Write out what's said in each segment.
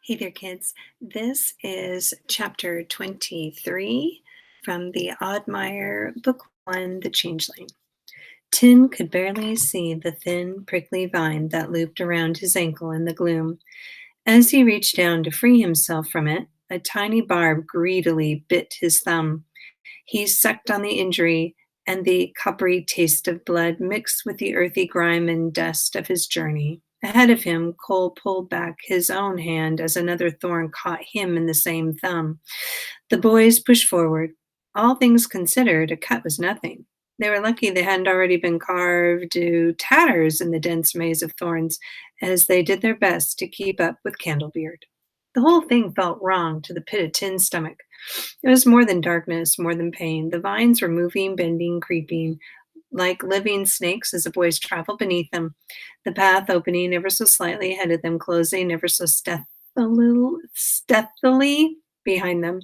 Hey there, kids. This is chapter 23 from the Oddmire, Book 1, The Changeling. Tin could barely see the thin, prickly vine that looped around his ankle in the gloom. As he reached down to free himself from it, a tiny barb greedily bit his thumb. He sucked on the injury, and the coppery taste of blood mixed with the earthy grime and dust of his journey. Ahead of him, Cole pulled back his own hand as another thorn caught him in the same thumb. The boys pushed forward. All things considered, a cut was nothing. They were lucky they hadn't already been carved to tatters in the dense maze of thorns as they did their best to keep up with Candlebeard. The whole thing felt wrong to the pit of Tin's stomach. It was more than darkness, more than pain. The vines were moving, bending, creeping, like living snakes as the boys traveled beneath them, the path opening ever so slightly ahead of them, closing ever so stealthily behind them.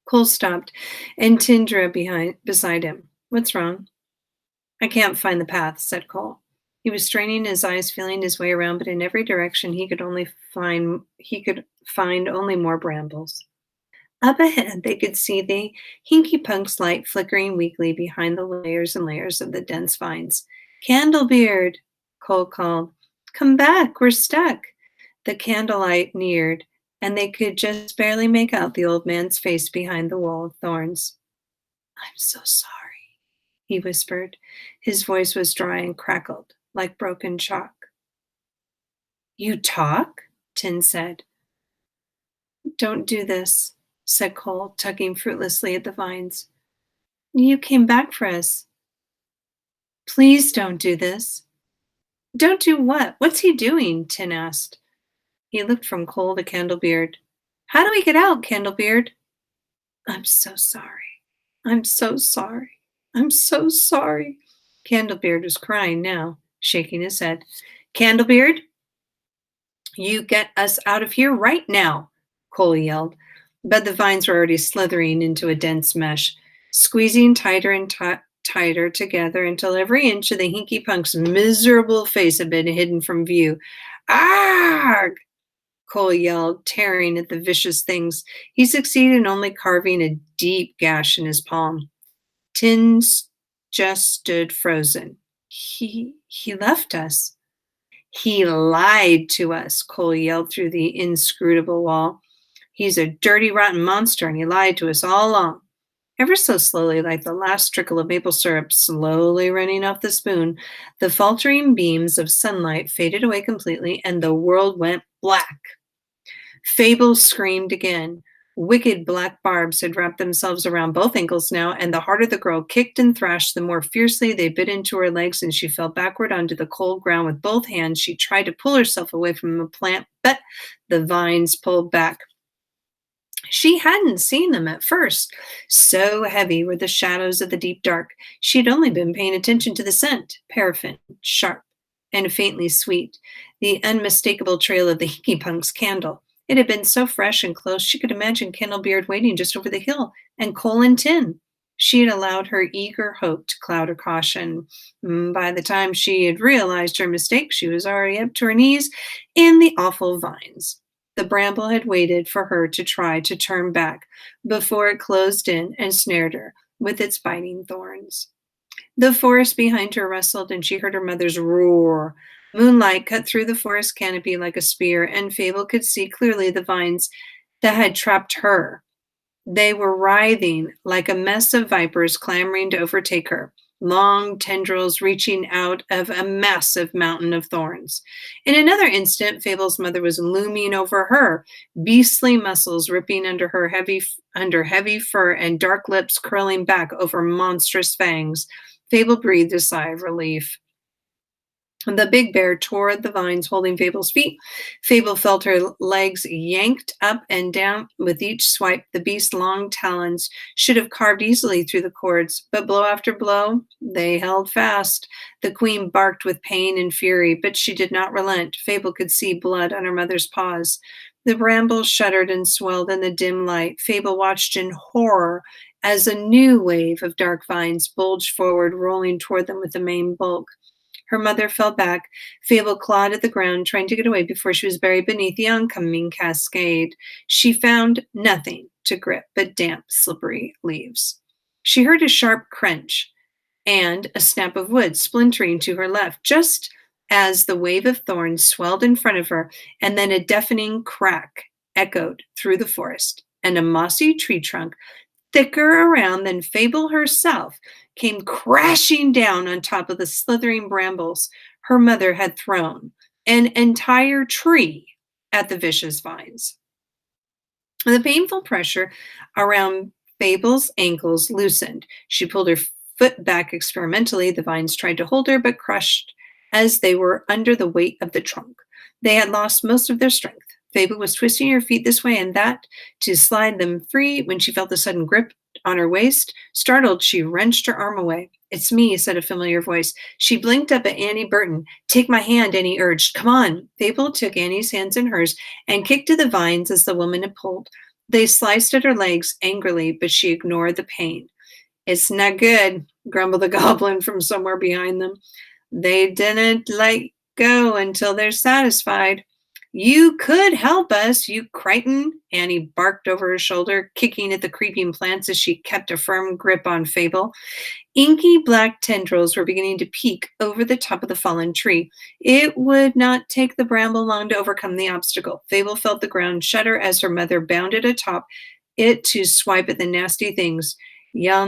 Cole stopped, and Tin drew up beside him. "What's wrong?" "I can't find the path," said Cole. He was straining his eyes, feeling his way around, but in every direction he could find only more brambles. Up ahead, they could see the Hinky Punk's light flickering weakly behind the layers and layers of the dense vines. "Candlebeard!" Cole called. "Come back, we're stuck." The candlelight neared, and they could just barely make out the old man's face behind the wall of thorns. "I'm so sorry," he whispered. His voice was dry and crackled, like broken chalk. "You talk?" Tin said. "Don't do this," said Cole, tugging fruitlessly at the vines. "You came back for us. Please don't do this." "Don't do what? What's he doing?" Tin asked. He looked from Cole to Candlebeard. "How do we get out, Candlebeard?" "I'm so sorry. I'm so sorry. I'm so sorry." Candlebeard was crying now, shaking his head. "Candlebeard, you get us out of here right now," Cole yelled. But the vines were already slithering into a dense mesh, squeezing tighter and tighter together until every inch of the Hinky Punk's miserable face had been hidden from view. "Arg!" Cole yelled, tearing at the vicious things. He succeeded in only carving a deep gash in his palm. Tin just stood frozen. He left us. "He lied to us," Cole yelled through the inscrutable wall. "He's a dirty, rotten monster, and he lied to us all along." Ever so slowly, like the last trickle of maple syrup slowly running off the spoon, the faltering beams of sunlight faded away completely, and the world went black. Fable screamed again. Wicked black barbs had wrapped themselves around both ankles now, and the harder the girl kicked and thrashed, the more fiercely they bit into her legs, and she fell backward onto the cold ground with both hands. She tried to pull herself away from the plant, but the vines pulled back. She hadn't seen them at first. So heavy were the shadows of the deep dark. She had only been paying attention to the scent, paraffin, sharp, and faintly sweet, the unmistakable trail of the Hinky Punk's candle. It had been so fresh and close she could imagine Candlebeard waiting just over the hill, and Cole and Tin. She had allowed her eager hope to cloud her caution. By the time she had realized her mistake, she was already up to her knees in the awful vines. The bramble had waited for her to try to turn back before it closed in and snared her with its biting thorns. The forest behind her rustled, and she heard her mother's roar. Moonlight cut through the forest canopy like a spear, and Fable could see clearly the vines that had trapped her. They were writhing like a mess of vipers clamoring to overtake her, long tendrils reaching out of a massive mountain of thorns. In another instant, Fable's mother was looming over her, beastly muscles ripping under heavy fur and dark lips curling back over monstrous fangs. Fable breathed a sigh of relief. The big bear tore at the vines holding Fable's feet. Fable felt her legs yanked up and down with each swipe. The beast's long talons should have carved easily through the cords, but blow after blow, they held fast. The queen barked with pain and fury, but she did not relent. Fable could see blood on her mother's paws. The brambles shuddered and swelled in the dim light. Fable watched in horror as a new wave of dark vines bulged forward, rolling toward them with the main bulk. Her mother fell back. Fable clawed at the ground, trying to get away before she was buried beneath the oncoming cascade. She found nothing to grip but damp, slippery leaves. She heard a sharp crunch and a snap of wood splintering to her left, just as the wave of thorns swelled in front of her, and then a deafening crack echoed through the forest, and a mossy tree trunk, thicker around than Fable herself, came crashing down on top of the slithering brambles her mother had thrown an entire tree at the vicious vines. The painful pressure around Fable's ankles loosened. She pulled her foot back experimentally. The vines tried to hold her, but crushed as they were under the weight of the trunk. They had lost most of their strength. Fable was twisting her feet this way and that to slide them free when she felt a sudden grip on her waist. Startled, she wrenched her arm away. "It's me," said a familiar voice. She blinked up at Annie Burton. "Take my hand," Annie urged. "Come on." Fable took Annie's hands in hers and kicked to the vines as the woman had pulled. They sliced at her legs angrily, but she ignored the pain. "It's not good," grumbled the goblin from somewhere behind them. "They didn't let go until they're satisfied." "You could help us, you Crichton," Annie barked over her shoulder, kicking at the creeping plants as she kept a firm grip on Fable. Inky black tendrils were beginning to peek over the top of the fallen tree. It would not take the bramble long to overcome the obstacle. Fable felt the ground shudder as her mother bounded atop it to swipe at the nasty things. "Y'all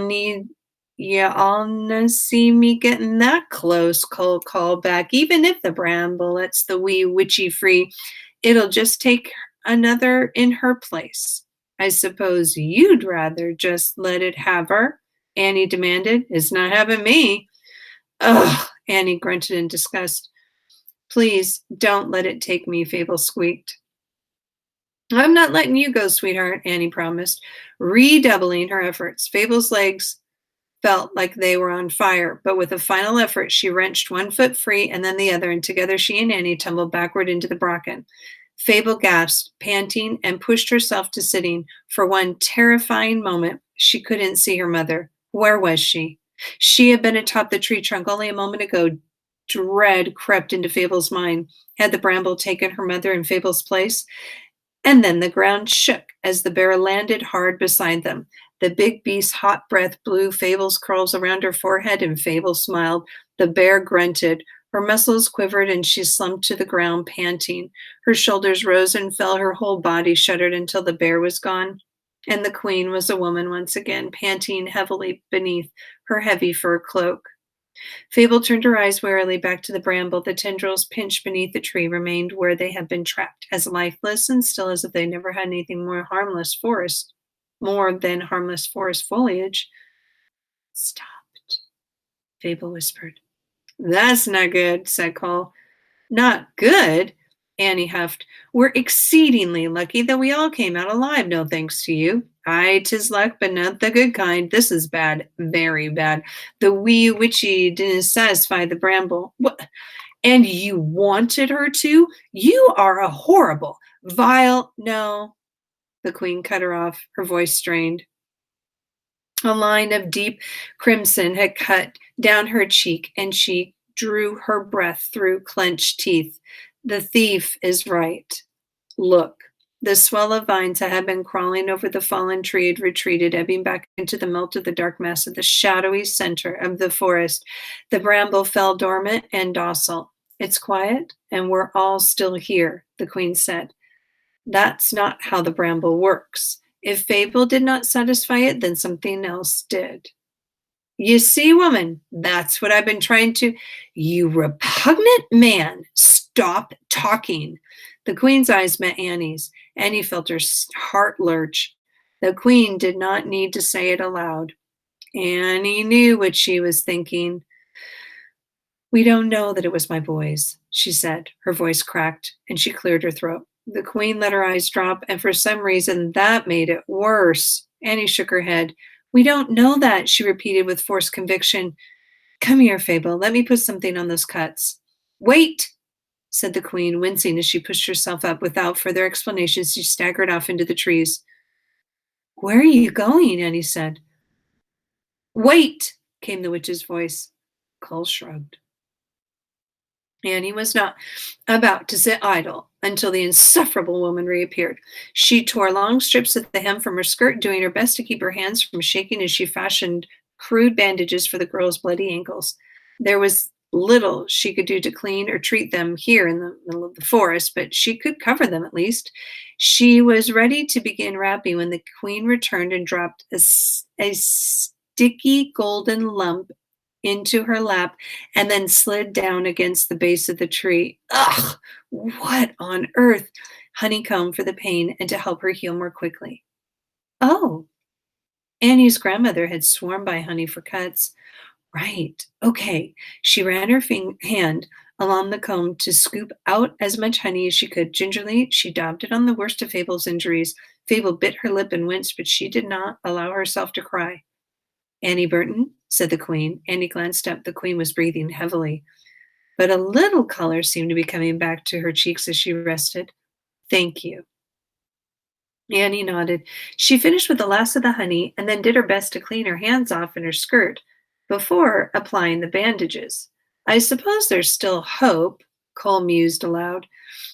see me getting that close," Cole called back. "Even if the bramble lets the wee witchy free, it'll just take another in her place." "I suppose you'd rather just let it have her?" Annie demanded. "It's not having me." "Ugh," Annie grunted in disgust. "Please don't let it take me," Fable squeaked. "I'm not letting you go, sweetheart," Annie promised, redoubling her efforts. Fable's legs felt like they were on fire, but with a final effort, she wrenched one foot free and then the other, and together she and Annie tumbled backward into the bracken. Fable gasped, panting, and pushed herself to sitting. For one terrifying moment, she couldn't see her mother. Where was she? She had been atop the tree trunk only a moment ago. Dread crept into Fable's mind. Had the bramble taken her mother in Fable's place? And then the ground shook as the bear landed hard beside them. The big beast's hot breath blew Fable's curls around her forehead, and Fable smiled. The bear grunted. Her muscles quivered, and she slumped to the ground, panting. Her shoulders rose and fell. Her whole body shuddered until the bear was gone. And the queen was a woman once again, panting heavily beneath her heavy fur cloak. Fable turned her eyes warily back to the bramble. The tendrils pinched beneath the tree remained where they had been trapped, as lifeless and still as if they never had anything more than harmless forest foliage. "Stopped," Fable whispered. "That's not good," said Cole. "Not good?" Annie huffed. "We're exceedingly lucky that we all came out alive, no thanks to you." "Aye, 'tis luck, but not the good kind. This is bad, very bad. The wee witchy didn't satisfy the bramble." "What? And you wanted her to? You are a horrible, vile—" "No," the queen cut her off, her voice strained. A line of deep crimson had cut down her cheek, and she drew her breath through clenched teeth. "The thief is right. Look." The swell of vines that had been crawling over the fallen tree had retreated, ebbing back into the melt of the dark mass of the shadowy center of the forest. The bramble fell dormant and docile. "It's quiet, and we're all still here," the queen said. "That's not how the bramble works. If Fable did not satisfy it, then something else did." "You see, woman, that's what I've been trying to—" "You repugnant man, stop talking." The queen's eyes met Annie's. Annie felt her heart lurch. The queen did not need to say it aloud. Annie knew what she was thinking. "We don't know that it was my boys," she said. Her voice cracked, and she cleared her throat. The queen let her eyes drop, and for some reason that made it worse. Annie shook her head. "We don't know that," she repeated with forced conviction. "Come here, Fable. Let me put something on those cuts." "Wait," said the queen, wincing as she pushed herself up. Without further explanation, she staggered off into the trees. "Where are you going?" Annie said. "Wait," came the witch's voice. Cole shrugged. Annie was not about to sit idle until the insufferable woman reappeared. She tore long strips of the hem from her skirt, doing her best to keep her hands from shaking as she fashioned crude bandages for the girl's bloody ankles. There was little she could do to clean or treat them here in the middle of the forest, but she could cover them at least. She was ready to begin wrapping when the queen returned and dropped a sticky golden lump into her lap and then slid down against the base of the tree. Ugh, what on earth? Honeycomb for the pain and to help her heal more quickly. Oh, Annie's grandmother had sworn by honey for cuts. Right. Okay. She ran her hand along the comb to scoop out as much honey as she could. Gingerly, she daubed it on the worst of Fable's injuries. Fable bit her lip and winced, but she did not allow herself to cry. Annie Burton, said the queen. Annie glanced up. The queen was breathing heavily, but a little color seemed to be coming back to her cheeks as she rested. Thank you. Annie nodded. She finished with the last of the honey and then did her best to clean her hands off in her skirt before applying the bandages. I suppose there's still hope, Cole mused aloud.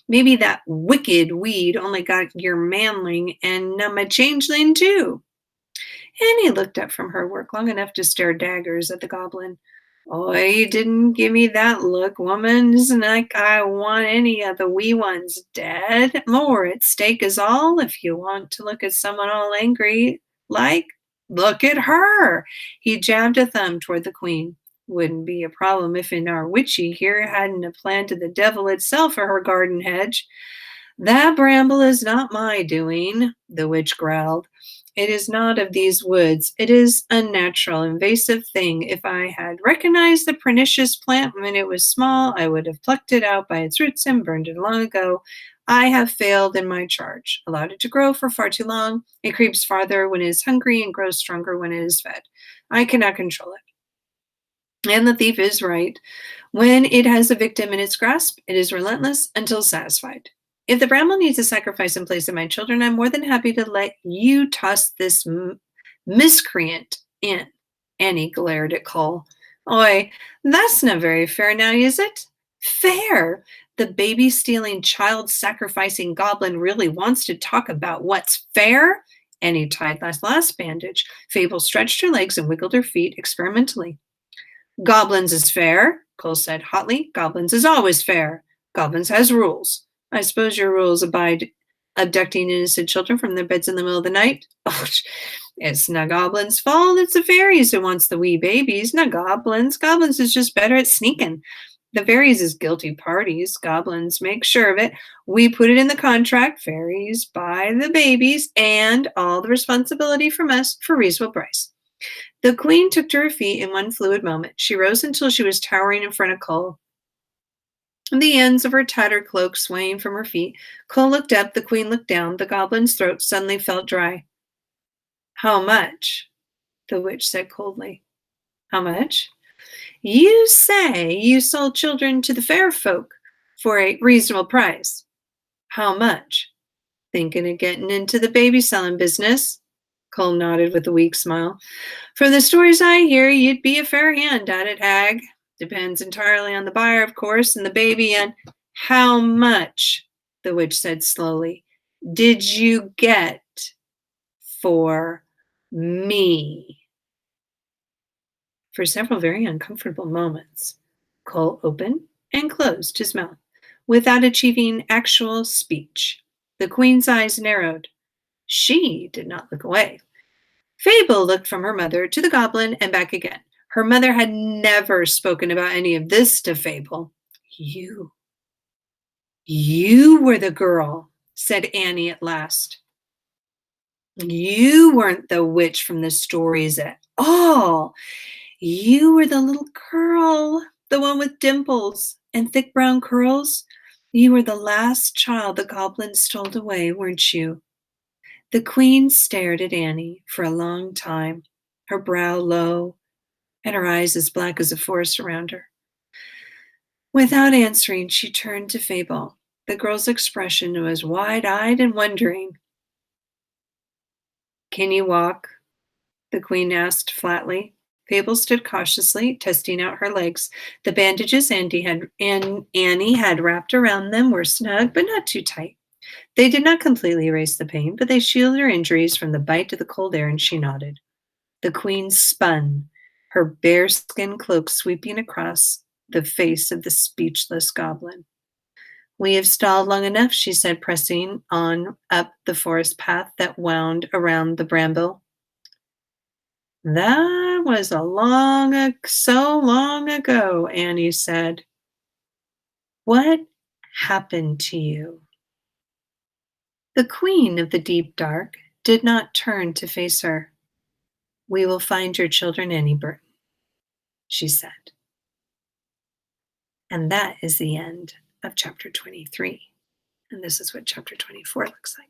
Maybe that wicked weed only got your manling and my changeling too. Annie looked up from her work long enough to stare daggers at the goblin. Oh, you didn't give me that look, woman. Isn't like I want any of the wee ones dead. More at stake is all. If you want to look at someone all angry, like, look at her. He jabbed a thumb toward the queen. Wouldn't be a problem if in our witchy here hadn't a planted the devil itself for her garden hedge. That bramble is not my doing, the witch growled. It is not of these woods. It is a natural, invasive thing. If I had recognized the pernicious plant when it was small, I would have plucked it out by its roots and burned it long ago. I have failed in my charge, allowed it to grow for far too long. It creeps farther when it is hungry and grows stronger when it is fed. I cannot control it. And the thief is right. When it has a victim in its grasp, it is relentless until satisfied. If the bramble needs a sacrifice in place of my children, I'm more than happy to let you toss this miscreant in. Annie glared at Cole. Oi, that's not very fair now, is it? Fair? The baby stealing, child sacrificing goblin really wants to talk about what's fair? Annie tied last bandage. Fable stretched her legs and wiggled her feet experimentally. Goblins is fair, Cole said hotly. Goblins is always fair. Goblins has rules. I suppose your rules abide abducting innocent children from their beds in the middle of the night? Oh, it's not goblins' fault. It's the fairies who wants the wee babies, not goblins. Goblins is just better at sneaking. The fairies is guilty parties. Goblins make sure of it. We put it in the contract. Fairies buy the babies and all the responsibility from us for reasonable price. The queen took to her feet in one fluid moment. She rose until she was towering in front of Cole, the ends of her tattered cloak swaying from her feet. Cole looked up, the queen looked down. The goblin's throat suddenly felt dry. How much? The witch said coldly. How much? You say you sold children to the fair folk for a reasonable price. How much? Thinking of getting into the baby selling business? Cole nodded with a weak smile. From the stories I hear, you'd be a fair hand at it, hag. Depends entirely on the buyer, of course, and the baby, and how much, the witch said slowly, did you get for me? For several very uncomfortable moments, Cole opened and closed his mouth without achieving actual speech. The queen's eyes narrowed. She did not look away. Fable looked from her mother to the goblin and back again. Her mother had never spoken about any of this to Fable. You were the girl, said Annie at last. You weren't the witch from the stories at all. You were the little girl, the one with dimples and thick brown curls. You were the last child the goblin stole away, weren't you? The queen stared at Annie for a long time, her brow low and her eyes as black as the forest around her. Without answering, she turned to Fable. The girl's expression was wide-eyed and wondering. Can you walk? The queen asked flatly. Fable stood cautiously, testing out her legs. The bandages Annie had wrapped around them were snug, but not too tight. They did not completely erase the pain, but they shielded her injuries from the bite of the cold air, and she nodded. The queen spun, her bearskin cloak sweeping across the face of the speechless goblin. We have stalled long enough, she said, pressing on up the forest path that wound around the bramble. That was so long ago, Annie said. What happened to you? The queen of the deep dark did not turn to face her. We will find your children, Annie Burton, she said. And that is the end of chapter 23. And this is what chapter 24 looks like.